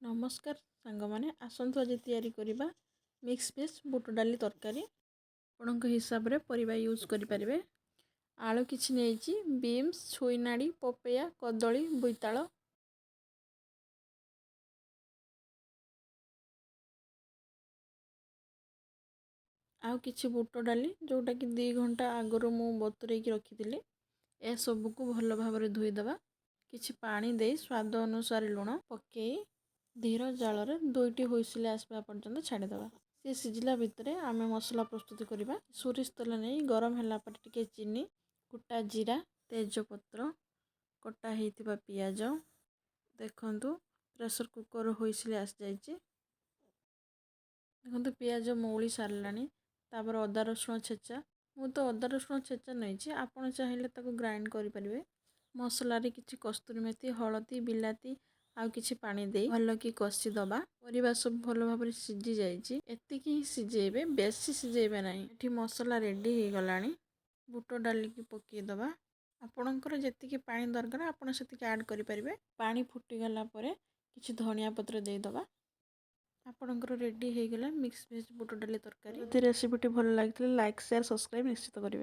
नमस्कार सांग मैंने आसतु आज या मिक्स भेज बुट डाली तरकारी आपण हिसाब रे परिबा यूज करें। आलू किछि नहीं, बीम्स, छुईनाड़ी, पपैया, कदली, बोईताल, आउ किछि बुट डाली जोटा कि 2 घंटा आगରୁ मु बतुरेकी रखी। ए सबू को भल भाव धोईदबा। किछि पानी दे स्वाद अनुसार लुण पकई धीर जाल 2टी हुइसिल आसवा पर्यंत छाड़ीदबा। सी सिझिला भितर आम मसला प्रस्तुत करवा। सोरिष तेल नहीं गरम है टिके चीनी, कुटा जीरा, तेजपत्र, कटा होइतिबा पियाज। देखंतु प्रेशर कुकर हुइसिल आस जाइए। देखो पियाज मौली सारानी। तापर अदा रसुण छेचा, मु तो अदा रसुण छेचा नहीं, आपड़ चाहिए ग्राइंड करें। मसला किसी कस्तूरी मेथी, हलदी, बिलाती आउ किछि पानी दे भल कि कषि दबा। परिबा सब भल भाव सिझी जाइए। एतिकी ही सिझेबे, बेसी सिझेबे नहीं। एठी मसला रेडी हो गलानी। बुट डाली की पकई दबा। आपणकर जेतिकी पानी दरकार आपण सेतिकी ऐड करि परिबे। पानी फुटी गला परे किछि धनिया पत्र दे दबा। आपणकर रेडी हो गला मिक्स भेज बुट डाली तरकारी। यदि रेसिपीटी भल लागिले लाइक शेयर सब्सक्राइब निश्चित करेंगे।